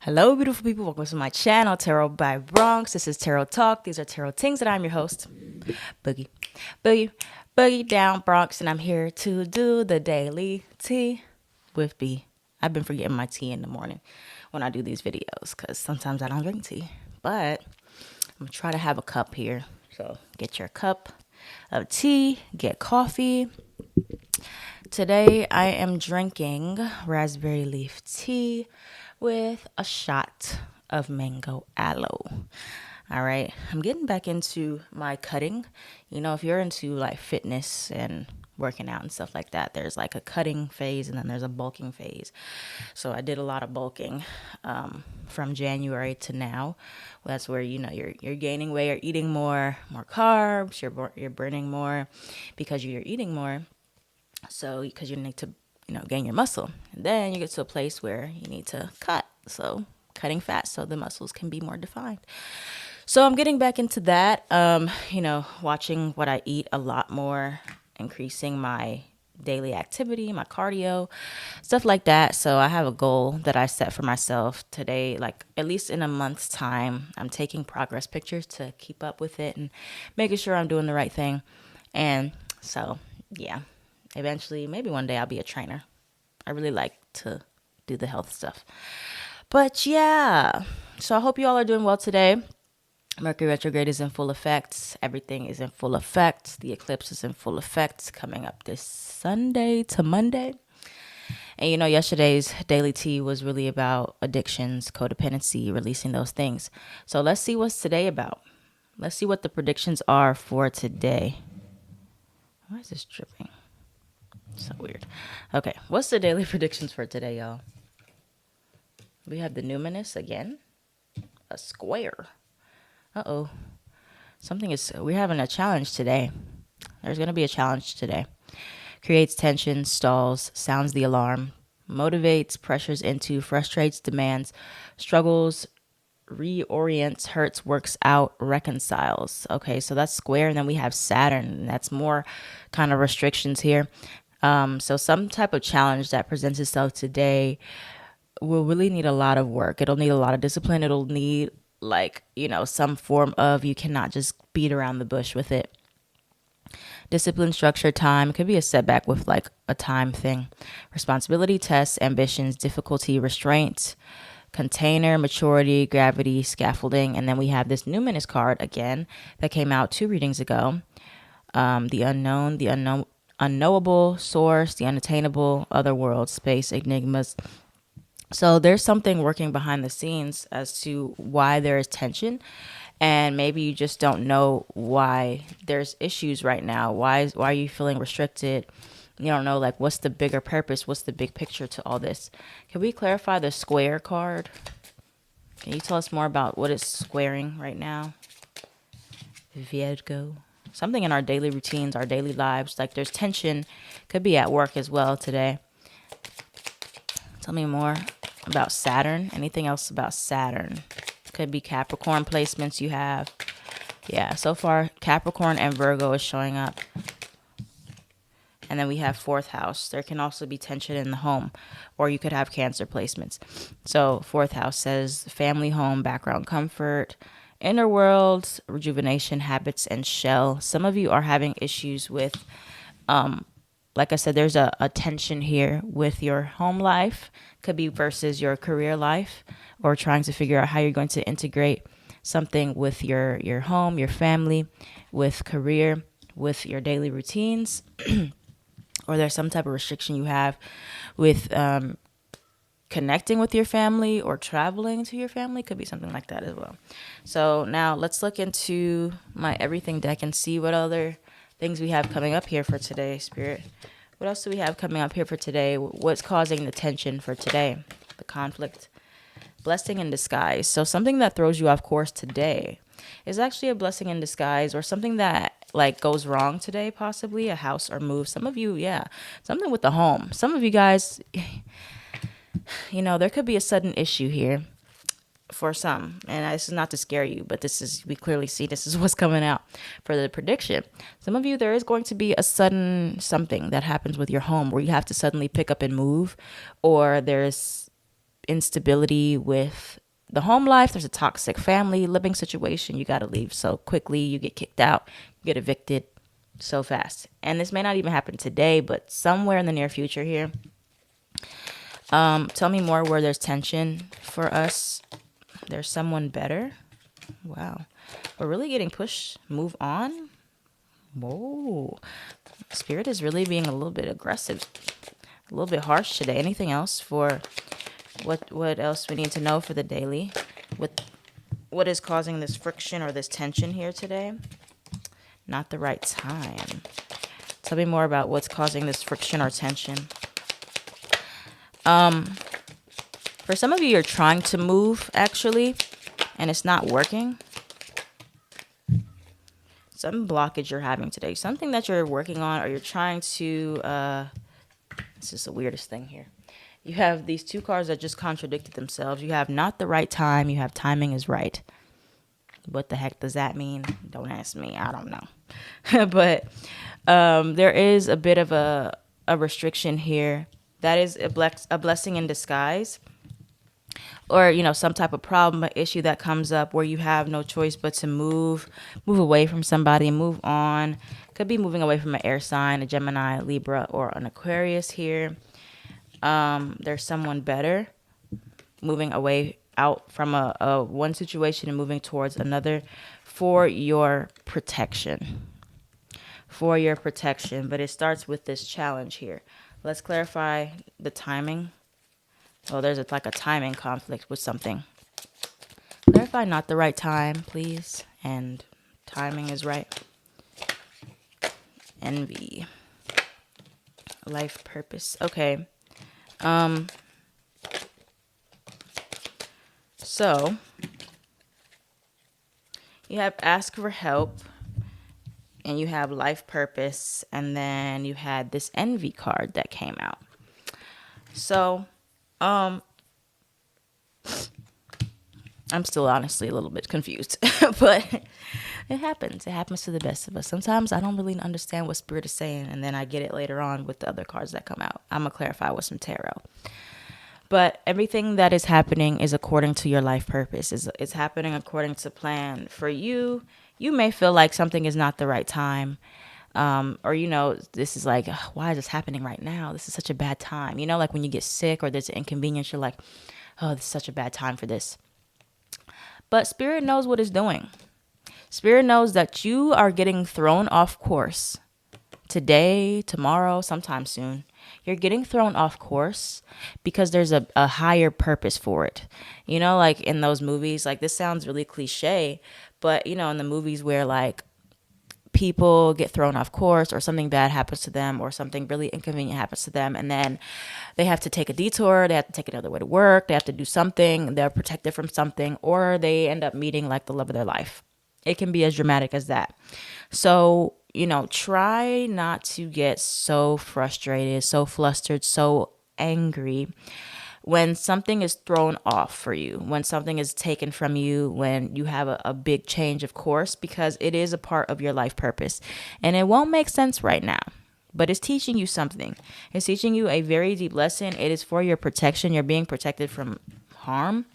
Hello, beautiful people. Welcome to my channel, Tarot by Bronx. This is Tarot Talk. These are Tarot Tings, and I'm your host, Boogie. Boogie, Boogie down Bronx, and I'm here to do the daily tea with B. I've been forgetting my tea in the morning when I do these videos because sometimes I don't drink tea. But I'm going to try to have a cup here. So get your cup of tea, get coffee. Today I am drinking raspberry leaf tea with a shot of mango aloe. All right, I'm getting back into my cutting. You know, if you're into like fitness and working out and stuff like that, there's like a cutting phase and then there's a bulking phase. So I did a lot of bulking from January to now. That's where you're gaining weight, you're eating more carbs, you're burning more because you're eating more. So, because you need to, gain your muscle. And then you get to a place where you need to cut. So, cutting fat so the muscles can be more defined. So, I'm getting back into that, watching what I eat a lot more, increasing my daily activity, my cardio, stuff like that. So, I have a goal that I set for myself today, like at least in a month's time. I'm taking progress pictures to keep up with it and making sure I'm doing the right thing. And so, yeah. Eventually, maybe one day I'll be a trainer. I really like to do the health stuff. But yeah, so I hope you all are doing well today. Mercury retrograde is in full effect. Everything is in full effect. The eclipse is in full effect coming up this Sunday to Monday. And yesterday's daily tea was really about addictions, codependency, releasing those things. So let's see what's today about. Let's see what the predictions are for today. Why is this dripping? So weird. Okay, what's the daily predictions for today, y'all? We have the numinous again. A square. Uh-oh. We're having a challenge today. There's going to be a challenge today. Creates tension, stalls, sounds the alarm, motivates, pressures into, frustrates, demands, struggles, reorients, hurts, works out, reconciles. Okay, so that's square. And then we have Saturn. That's more kind of restrictions here. So some type of challenge that presents itself today will really need a lot of work. It'll need a lot of discipline. It'll need some form of, you cannot just beat around the bush with it. Discipline, structure, time. It could be a setback with like a time thing. Responsibility, tests, ambitions, difficulty, restraint, container, maturity, gravity, scaffolding. And then we have this numinous card again that came out 2 readings ago. The unknown, unknowable, source, the unattainable, other worlds, space, enigmas. So there's something working behind the scenes as to why there is tension, and maybe you just don't know why there's issues right now. Why are you feeling restricted? You don't know, like, what's the bigger purpose? What's the big picture to all this? Can we clarify the square card? Can you tell us more about what it's squaring right now? Virgo. Something in our daily routines, our daily lives, like there's tension, could be at work as well today. Tell me more about Saturn. Anything else about Saturn? Could be Capricorn placements you have. Yeah, so far Capricorn and Virgo is showing up. And then we have 4th house. There can also be tension in the home, or you could have Cancer placements. So 4th house says family, home, background, comfort, inner world, rejuvenation, habits, and shell. Some of you are having issues with, like I said, there's a tension here with your home life. Could be versus your career life, or trying to figure out how you're going to integrate something with your home, your family, with career, with your daily routines. Or there's some type of restriction you have with connecting with your family or traveling to your family. Could be something like that as well. So now let's look into my everything deck and see what other things we have coming up here for today, Spirit. What else do we have coming up here for today? What's causing the tension for today? The conflict. Blessing in disguise. So something that throws you off course today is actually a blessing in disguise, or something that like goes wrong today, possibly a house or move. Some of you, yeah, something with the home. Some of you guys, there could be a sudden issue here for some. And this is not to scare you, but we clearly see this is what's coming out for the prediction. Some of you, there is going to be a sudden something that happens with your home where you have to suddenly pick up and move, or there's instability with the home life. There's a toxic family living situation. You got to leave so quickly. You get kicked out, you get evicted so fast. And this may not even happen today, but somewhere in the near future here. Tell me more where there's tension for us. There's someone better. Wow. We're really getting pushed. Move on. Whoa. Spirit is really being a little bit aggressive, a little bit harsh today. Anything else for what else we need to know for the daily? What is causing this friction or this tension here today? Not the right time. Tell me more about what's causing this friction or tension. For some of you, you're trying to move actually, and it's not working. Some blockage you're having today, something that you're working on or you're trying to, this is the weirdest thing here. You have these two cards that just contradicted themselves. You have not the right time. You have timing is right. What the heck does that mean? Don't ask me. I don't know. But there is a bit of a restriction here. That is a blessing in disguise. Or, you know, some type of problem, issue that comes up where you have no choice but to move away from somebody and move on. Could be moving away from an air sign, a Gemini, a Libra, or an Aquarius here. There's someone better, moving away out from a one situation and moving towards another for your protection. For your protection. But it starts with this challenge here. Let's clarify the timing. Oh, there's like a timing conflict with something. Clarify not the right time, please. And timing is right. Envy. Life purpose. Okay. So you have ask for help, and you have life purpose, and then you had this envy card that came out. So I'm still honestly a little bit confused, but it happens. It happens to the best of us. Sometimes I don't really understand what Spirit is saying, and then I get it later on with the other cards that come out. I'm going to clarify with some tarot. But everything that is happening is according to your life purpose. It's happening according to plan. For you, you may feel like something is not the right time. Or, you know, this is like, why is this happening right now? This is such a bad time. You know, like when you get sick or there's an inconvenience, you're like, oh, this is such a bad time for this. But Spirit knows what it's doing. Spirit knows that you are getting thrown off course today, tomorrow, sometime soon. You're getting thrown off course because there's a higher purpose for it. You know, like in those movies, like this sounds really cliche, but, you know, in the movies where like people get thrown off course or something bad happens to them or something really inconvenient happens to them, and then they have to take a detour, they have to take another way to work, they have to do something, they're protected from something, or they end up meeting like the love of their life. It can be as dramatic as that. So, you know, try not to get so frustrated, so flustered, so angry when something is thrown off for you, when something is taken from you, when you have a big change of course, because it is a part of your life purpose. And it won't make sense right now, but it's teaching you something. It's teaching you a very deep lesson. It is for your protection. You're being protected from harm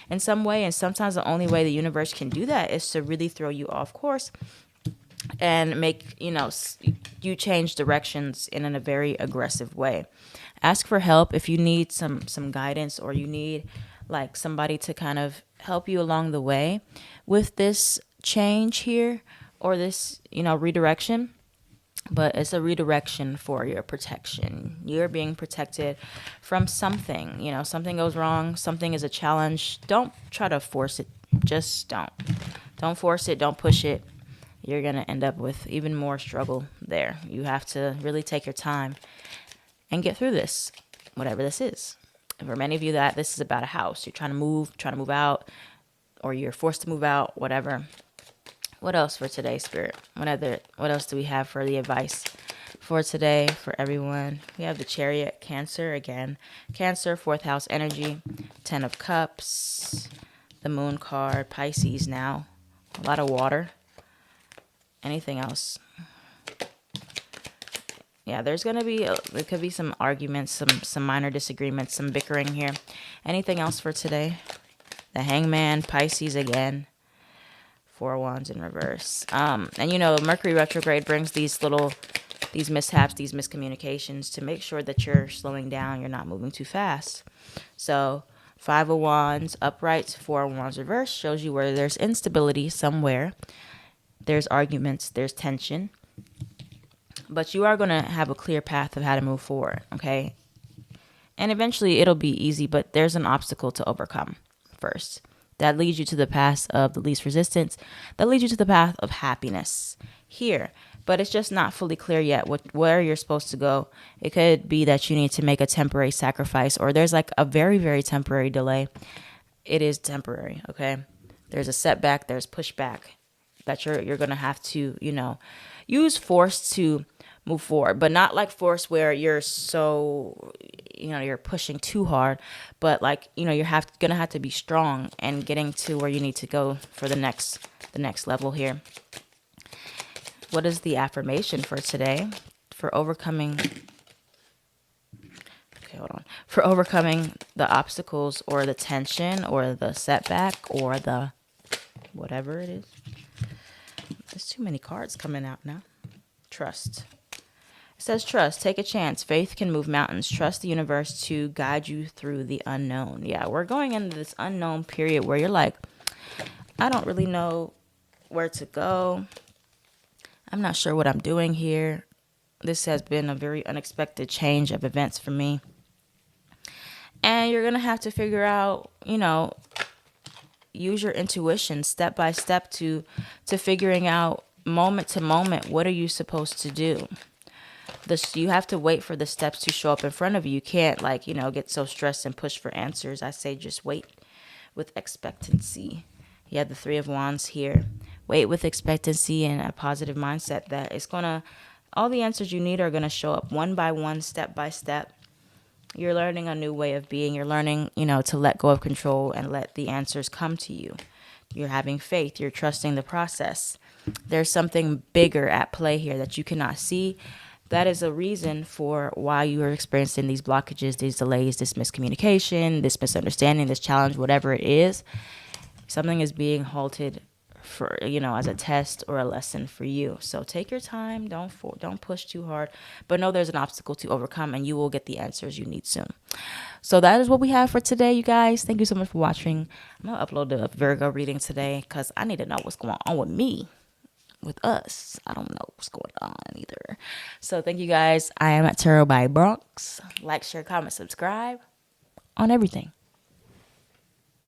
in some way. And sometimes the only way the universe can do that is to really throw you off course and make, you know, you change directions in a very aggressive way. Ask for help if you need some guidance, or you need like somebody to kind of help you along the way with this change here, or this, you know, redirection. But it's a redirection for your protection. You're being protected from something. You know, something goes wrong, something is a challenge. Don't try to force it. Just don't. Don't force it. Don't push it. You're going to end up with even more struggle there. You have to really take your time and get through this, whatever this is. And for many of you, that this is about a house. You're trying to move out, or you're forced to move out, whatever. What else for today, Spirit? What else do we have for the advice for today, for everyone? We have the Chariot, Cancer again. Cancer, 4th house energy, 10 of Cups, the Moon card, Pisces now. A lot of water. Anything else? Yeah, there's gonna be there could be some arguments, some minor disagreements, some bickering here. Anything else for today? The Hangman, Pisces again. Four of Wands in reverse. And you know, Mercury retrograde brings these mishaps, these miscommunications to make sure that you're slowing down, you're not moving too fast. So, Five of Wands upright, Four of Wands reverse shows you where there's instability somewhere. There's arguments, there's tension. But you are going to have a clear path of how to move forward, okay? And eventually it'll be easy, but there's an obstacle to overcome first. That leads you to the path of the least resistance. That leads you to the path of happiness here. But it's just not fully clear yet where you're supposed to go. It could be that you need to make a temporary sacrifice, or there's like a very, very temporary delay. It is temporary, okay? There's a setback, there's pushback that you're going to have to, use force to move forward, but not like force where you're so, you're pushing too hard, but like, you're gonna have to be strong and getting to where you need to go for the next level here. What is the affirmation for today? For overcoming For overcoming the obstacles or the tension or the setback or the whatever it is. There's too many cards coming out now. Trust. It says trust, take a chance. Faith can move mountains. Trust the universe to guide you through the unknown. Yeah, we're going into this unknown period where you're like, I don't really know where to go. I'm not sure what I'm doing here. This has been a very unexpected change of events for me. And you're going to have to figure out, use your intuition step by step to figuring out moment to moment, what are you supposed to do? You have to wait for the steps to show up in front of you. You can't get so stressed and push for answers. I say just wait with expectancy. You have the Three of Wands here. Wait with expectancy and a positive mindset that all the answers you need are going to show up one by one, step by step. You're learning a new way of being. You're learning, to let go of control and let the answers come to you. You're having faith. You're trusting the process. There's something bigger at play here that you cannot see. That is a reason for why you are experiencing these blockages, these delays, this miscommunication, this misunderstanding, this challenge, whatever it is. Something is being halted for, as a test or a lesson for you. So take your time. Don't push too hard. But know there's an obstacle to overcome and you will get the answers you need soon. So that is what we have for today, you guys. Thank you so much for watching. I'm going to upload the Virgo reading today because I need to know what's going on with me. With us. I don't know what's going on either. So thank you guys. I am at Tarot by Bronx. Like, share, comment, subscribe on everything.